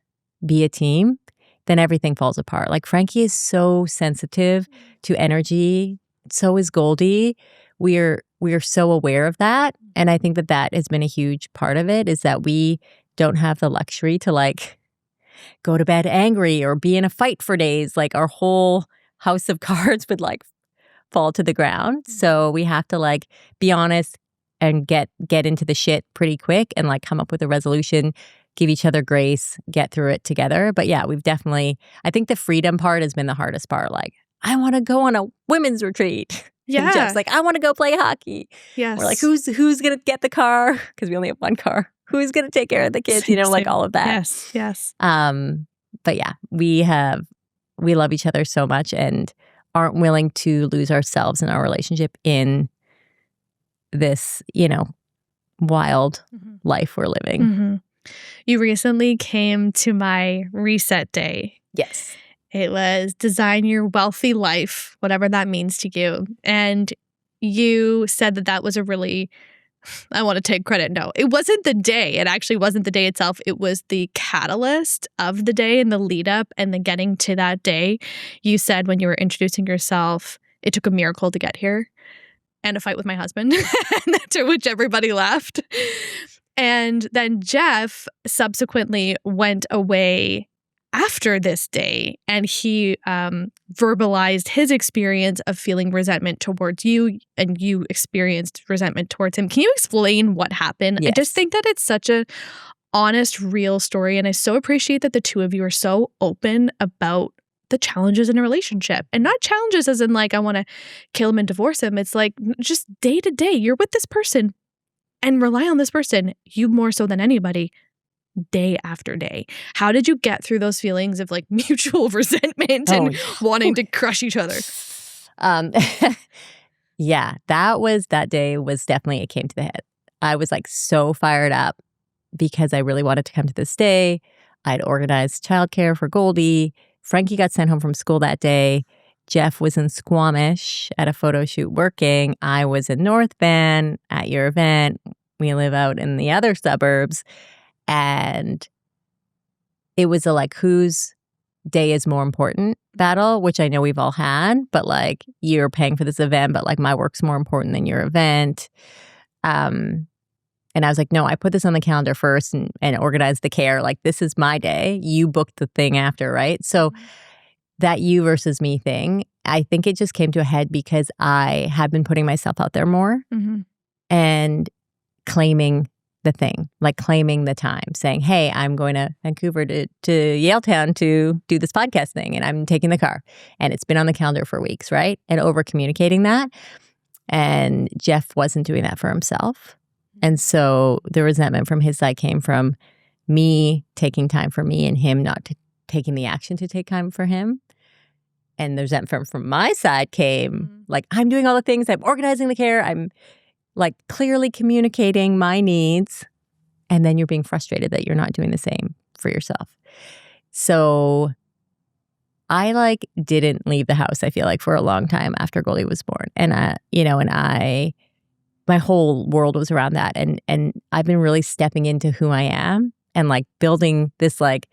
be a team, then everything falls apart. Like Frankie is so sensitive to energy. So is Goldie. We are so aware of that. And I think that has been a huge part of it, is that we don't have the luxury to like go to bed angry or be in a fight for days. Like our whole house of cards would like fall to the ground. So we have to like be honest and get into the shit pretty quick and like come up with a resolution, give each other grace, get through it together. But yeah, we've definitely, I think the freedom part has been the hardest part. Like, I want to go on a women's retreat. Yeah. And Jeff's like, I want to go play hockey. Yes. We're like, who's going to get the car? Because we only have one car. Who's going to take care of the kids? You know, like all of that. Yes. But yeah, we love each other so much and aren't willing to lose ourselves in our relationship in this, you know, wild life we're living. You recently came to my reset day. Yes. It was design your wealthy life, whatever that means to you. And you said that was a really, I want to take credit. No, it wasn't the day. It actually wasn't the day itself. It was the catalyst of the day and the lead up and the getting to that day. You said when you were introducing yourself, it took a miracle to get here and a fight with my husband, to which everybody laughed. And then Jeff subsequently went away after this day, and he verbalized his experience of feeling resentment towards you, and you experienced resentment towards him. Can you explain what happened? Yes. I just think that it's such a honest, real story, and I so appreciate that the two of you are so open about the challenges in a relationship. And not challenges as in like, I want to kill him and divorce him. It's like just day to day, you're with this person and rely on this person, you more so than anybody, day after day. How did you get through those feelings of like mutual resentment and wanting to crush each other? Yeah, that day was definitely, it came to the head. I was like so fired up because I really wanted to come to this day. I'd organized childcare for Goldie. Frankie got sent home from school that day. Jeff was in Squamish at a photo shoot working. I was in North Van at your event. We live out in the other suburbs. And it was a like, whose day is more important battle, which I know we've all had, but like, you're paying for this event, but like my work's more important than your event. And I was like, no, I put this on the calendar first and organized the care. Like, this is my day. You booked the thing after, right? So that you versus me thing, I think it just came to a head because I had been putting myself out there more and claiming the thing, like claiming the time, saying, hey, I'm going to Vancouver to Yaletown to do this podcast thing, and I'm taking the car. And it's been on the calendar for weeks, right? And over communicating that. And Jeff wasn't doing that for himself. And so the resentment from his side came from me taking time for me and him not taking the action to take time for him. And the resentment from my side came like, I'm doing all the things, I'm organizing the care, I'm like clearly communicating my needs, and then you're being frustrated that you're not doing the same for yourself. So I like didn't leave the house, I feel like, for a long time after Goldie was born. And my whole world was around that. And I've been really stepping into who I am and like building this, like,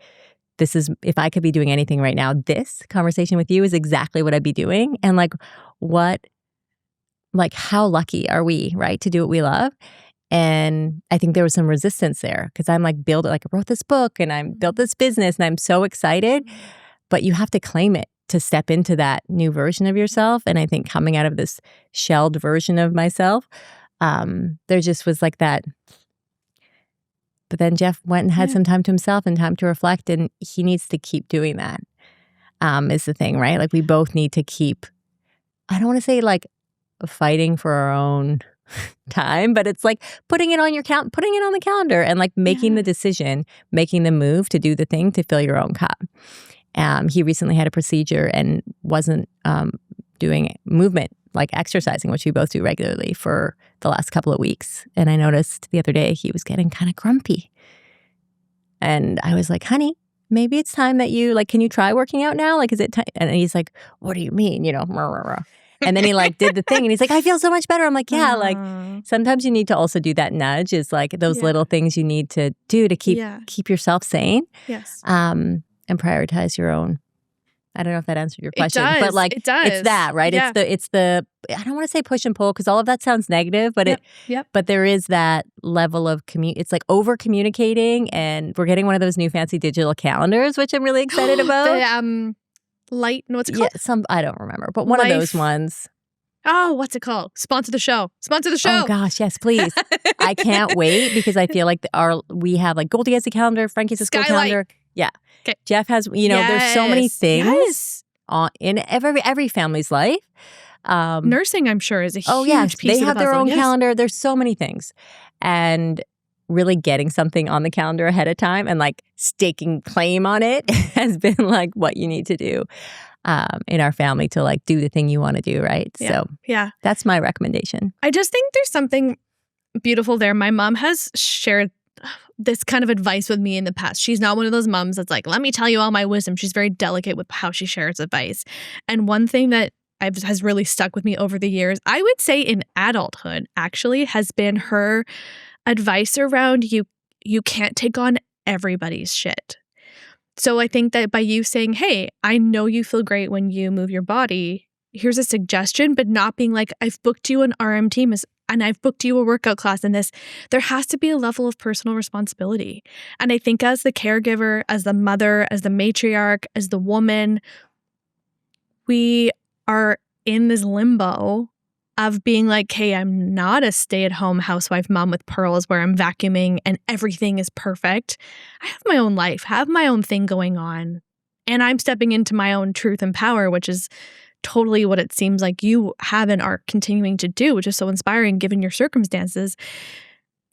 this is, if I could be doing anything right now, this conversation with you is exactly what I'd be doing. And like, how lucky are we, right, to do what we love? And I think there was some resistance there because I'm like, I wrote this book and I built this business and I'm so excited, but you have to claim it to step into that new version of yourself. And I think coming out of this shelled version of myself, there just was like that. But then Jeff went and had some time to himself and time to reflect, and he needs to keep doing that, is the thing, right? Like we both need to keep, I don't want to say like fighting for our own time, but it's like putting it on the calendar and like making the decision, making the move to do the thing to fill your own cup. He recently had a procedure and wasn't doing movement, like exercising, which we both do regularly, for the last couple of weeks. And I noticed the other day he was getting kind of grumpy. And I was like, honey, maybe it's time that you, like, can you try working out now? Like, is it time? And he's like, what do you mean? You know, rah, rah, rah. And then he like did the thing and he's like, I feel so much better. I'm like, yeah, like sometimes you need to also do that nudge, is like those little things you need to do to keep yourself sane. Yes. And prioritize your own. I don't know if that answered your question, but like it does. It's that, right? Yeah. It's the I don't want to say push and pull because all of that sounds negative, but but there is that level of it's like over communicating, and we're getting one of those new fancy digital calendars, which I'm really excited about. The what's it called? Yeah, I don't remember, but one of those ones. Oh, what's it called? Sponsor the show. Oh gosh, yes, please. I can't wait because I feel like we have like Goldie has a calendar, Frankie's a school calendar. Yeah. Okay. Jeff has, there's so many things in every family's life. Nursing, I'm sure, is a huge piece of the puzzle. They have their own calendar. There's so many things. And really getting something on the calendar ahead of time and like staking claim on it has been like what you need to do in our family to like do the thing you want to do, right? Yeah. So that's my recommendation. I just think there's something beautiful there. My mom has shared this kind of advice with me in the past. She's not one of those moms that's like, let me tell you all my wisdom. She's very delicate with how she shares advice. And one thing that has really stuck with me over the years, I would say in adulthood, actually, has been her advice around you can't take on everybody's shit. So I think that by you saying, hey, I know you feel great when you move your body, here's a suggestion, but not being like, I've booked you an RMT and I've booked you a workout class in this. There has to be a level of personal responsibility. And I think as the caregiver, as the mother, as the matriarch, as the woman, we are in this limbo of being like, hey, I'm not a stay-at-home housewife mom with pearls where I'm vacuuming and everything is perfect. I have my own life, have my own thing going on. And I'm stepping into my own truth and power, which is totally what it seems like you have and are continuing to do, which is so inspiring given your circumstances.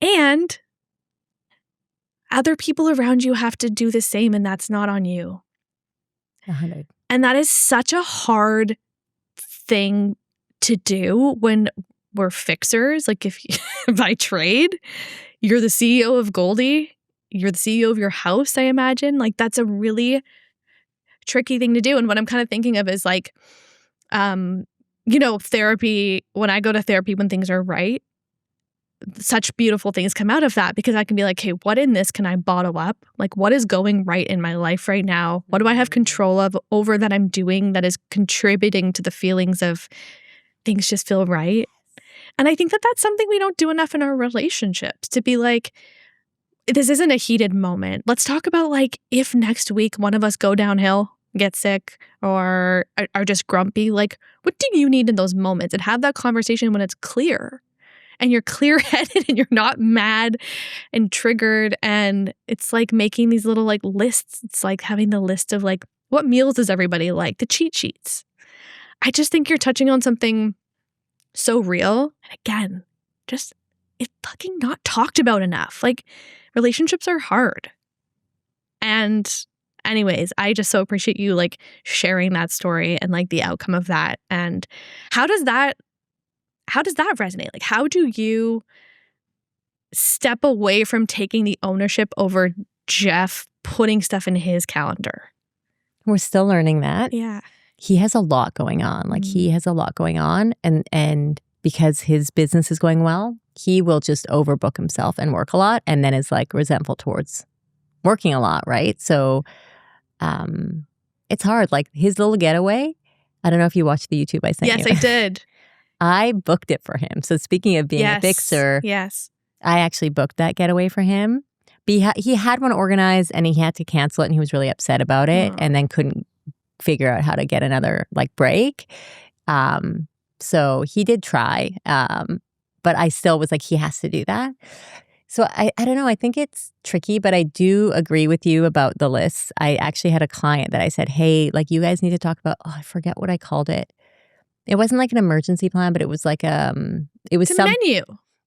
And other people around you have to do the same, and that's not on you. 100. And that is such a hard thing to do when we're fixers. Like if by trade, you're the CEO of Goldie, you're the CEO of your house, I imagine. Like that's a really tricky thing to do. And what I'm kind of thinking of is like, therapy, when I go to therapy when things are right, such beautiful things come out of that because I can be like, hey, what in this can I bottle up? Like, what is going right in my life right now? What do I have control of over that I'm doing that is contributing to the feelings of things just feel right? And I think that that's something we don't do enough in our relationships, to be like, this isn't a heated moment. Let's talk about like if next week one of us go downhill, get sick, or are just grumpy, like what do you need in those moments? And have that conversation when it's clear. And you're clear-headed and you're not mad and triggered. And it's like making these little like lists. It's like having the list of like, what meals does everybody like? The cheat sheets. I just think you're touching on something so real. And again, just it's fucking not talked about enough. Like relationships are hard. And anyways, I just so appreciate you like sharing that story and like the outcome of that. And how does that resonate? Like, how do you step away from taking the ownership over Jeff putting stuff in his calendar? We're still learning that. Yeah. He has a lot going on. Like he has a lot going on. And because his business is going well, he will just overbook himself and work a lot and then is like resentful towards working a lot, right? So it's hard. Like his little getaway, I don't know if you watched the YouTube I sent you. Yes, I did. I booked it for him. So speaking of being a fixer, I actually booked that getaway for him. But he had one organized and he had to cancel it and he was really upset about it and then couldn't figure out how to get another like break. So he did try, but I still was like, he has to do that. So I don't know. I think it's tricky, but I do agree with you about the lists. I actually had a client that I said, hey, like you guys need to talk about, I forget what I called it. It wasn't like an emergency plan, but it was like it was it's a menu.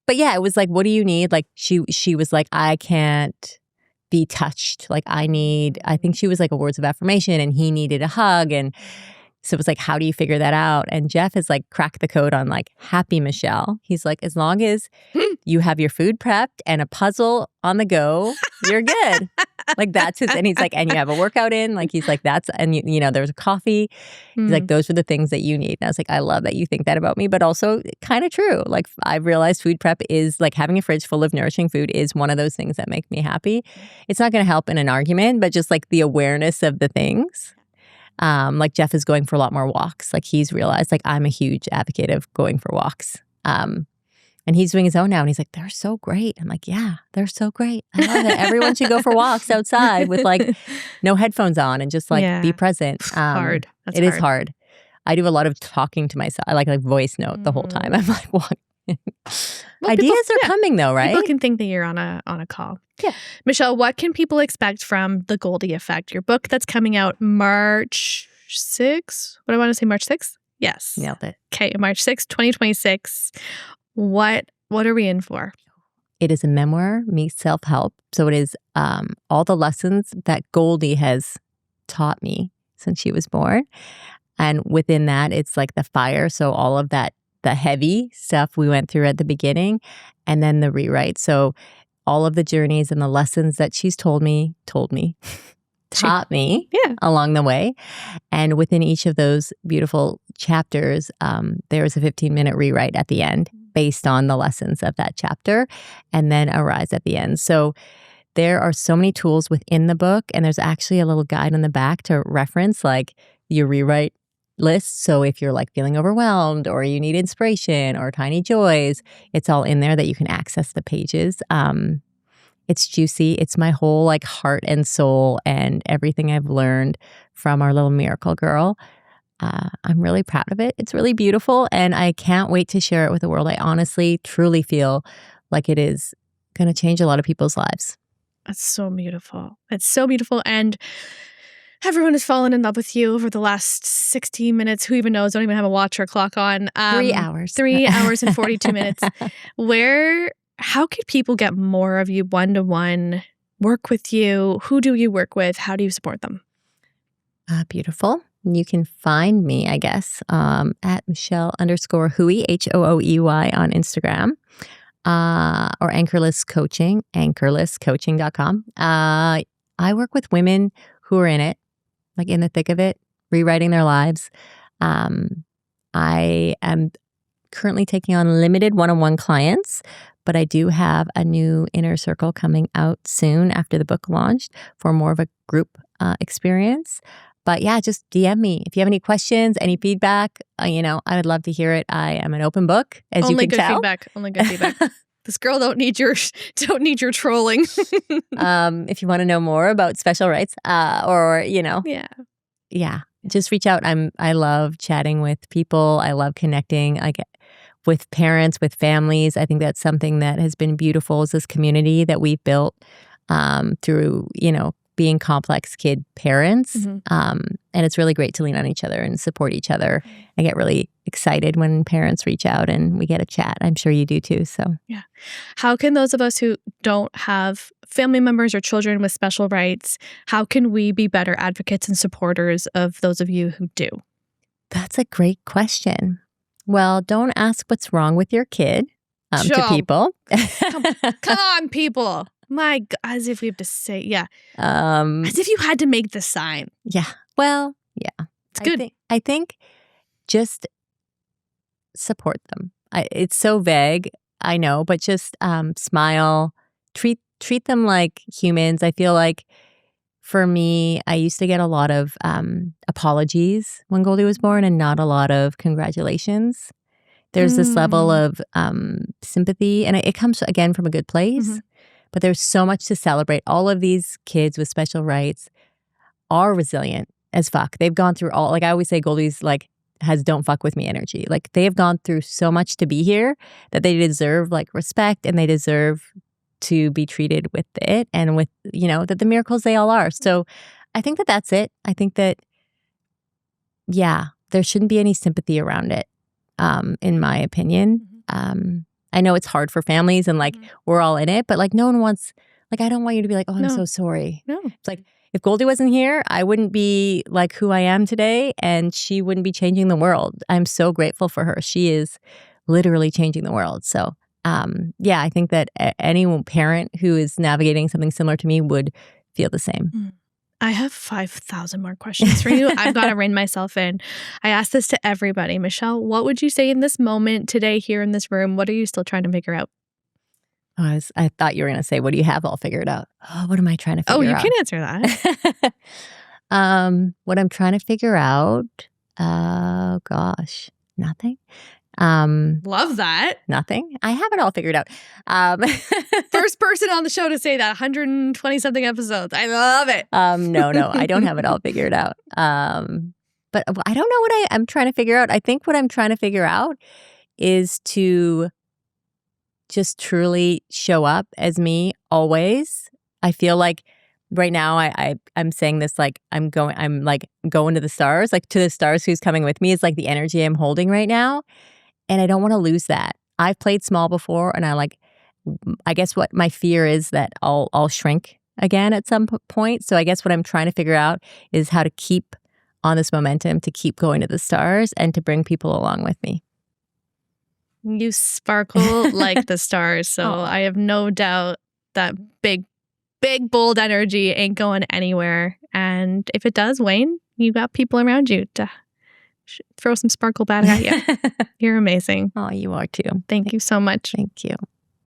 But yeah, it was like, what do you need? Like she was like, I can't be touched. Like I think she was like a words of affirmation and he needed a hug. And so it was like, how do you figure that out? And Jeff has like cracked the code on like happy Michelle. He's like, as long as you have your food prepped and a puzzle on the go, you're good. Like that's his, and he's like, and you have a workout in, like he's like, and you know, there's a coffee. He's like, those are the things that you need. And I was like, I love that you think that about me, but also kind of true. Like I've realized food prep is like having a fridge full of nourishing food is one of those things that make me happy. It's not going to help in an argument, but just like the awareness of the things. Like Jeff is going for a lot more walks. Like he's realized like I'm a huge advocate of going for walks. And he's doing his own now. And he's like, they're so great. I'm like, yeah, they're so great. I love it. Everyone should go for walks outside with like no headphones on and just like be present. Hard. It is hard. I do a lot of talking to myself. I like voice note the whole time. I'm like, what? Ideas are coming though, right? People can think that you're on a call. Yeah. Michelle, what can people expect from The Goldie Effect? Your book that's coming out March 6th. What do I want to say? March 6th? Yes. Nailed it. Okay, March 6th, 2026. What are we in for? It is a memoir-meets-self-help. So it is all the lessons that Goldie has taught me since she was born. And within that, it's like the fire. So all of that, the heavy stuff we went through at the beginning, and then the rewrite. So all of the journeys and the lessons that she's taught me along the way. And within each of those beautiful chapters, there is a 15-minute rewrite at the end based on the lessons of that chapter, and then a rise at the end. So there are so many tools within the book, and there's actually a little guide on the back to reference like your rewrite list. So if you're like feeling overwhelmed or you need inspiration or tiny joys, it's all in there that you can access the pages. It's juicy. It's my whole like heart and soul and everything I've learned from our little miracle girl. I'm really proud of it. It's really beautiful, and I can't wait to share it with the world. I honestly, truly feel like it is going to change a lot of people's lives. It's so beautiful. It's so beautiful, and everyone has fallen in love with you over the last 16 minutes. Who even knows? Don't even have a watch or clock on. 3 hours. 3 hours and 42 minutes. How could people get more of you one-to-one work with you? Who do you work with? How do you support them? Beautiful. You can find me, I guess, at Michelle_Hooey, Hooey on Instagram, or Anchorless Coaching, anchorlesscoaching.com. I work with women who are in it, like in the thick of it, rewriting their lives. I am currently taking on limited one-on-one clients, but I do have a new inner circle coming out soon after the book launched for more of a group experience. But yeah, just DM me if you have any questions, any feedback. I would love to hear it. I am an open book, as you can tell. Only good feedback. This girl don't need your trolling. If you want to know more about special rights, yeah, just reach out. I love chatting with people. I love connecting, with parents, with families. I think that's something that has been beautiful, is this community that we've built through being complex kid parents. And it's really great to lean on each other and support each other. I get really excited when parents reach out and we get a chat. I'm sure you do too. So yeah. How can those of us who don't have family members or children with special rights, how can we be better advocates and supporters of those of you who do? That's a great question. Well, don't ask what's wrong with your kid to people. Come on, people. My God, as if we have to say, yeah. As if you had to make the sign. Yeah. Well, yeah. It's good. I think just support them. It's so vague, I know, but just smile, treat them like humans. I feel like for me, I used to get a lot of apologies when Goldie was born and not a lot of congratulations. There's this level of sympathy, and it comes, again, from a good place. But there's so much to celebrate. All of these kids with special rights are resilient as fuck. They've gone through all, I always say, Goldie's has don't fuck with me energy. They have gone through so much to be here that they deserve respect, and they deserve to be treated with it, and with, that the miracles they all are. So I think that that's it. I think that, yeah, there shouldn't be any sympathy around it, in my opinion. I know it's hard for families and we're all in it, but no one wants, I don't want you to be oh, I'm so sorry. No. It's if Goldie wasn't here, I wouldn't be who I am today, and she wouldn't be changing the world. I'm so grateful for her. She is literally changing the world. So yeah, I think that any parent who is navigating something similar to me would feel the same. I have 5,000 more questions for you. I've got to rein myself in. I ask this to everybody. Michelle, what would you say in this moment today here in this room? What are you still trying to figure out? I thought you were going to say, what do you have all figured out? Oh, what am I trying to figure out? Oh, you can answer that. What I'm trying to figure out, oh gosh, nothing. Love that. Nothing. I have it all figured out. First person on the show to say that, 120 something episodes. I love it. No, I don't have it all figured out. But I don't know what I'm trying to figure out. I think what I'm trying to figure out is to just truly show up as me always. I feel like right now I'm saying this I'm going to the stars, to the stars who's coming with me is the energy I'm holding right now. And I don't want to lose that. I've played small before, and I guess what my fear is that I'll shrink again at some point. So I guess what I'm trying to figure out is how to keep on this momentum, to keep going to the stars, and to bring people along with me. You sparkle like the stars. So I have no doubt that big, bold energy ain't going anywhere. And if it does wane, you got people around you to throw some sparkle back at you. You're amazing. Oh, you are too. Thank you so much. Thank you.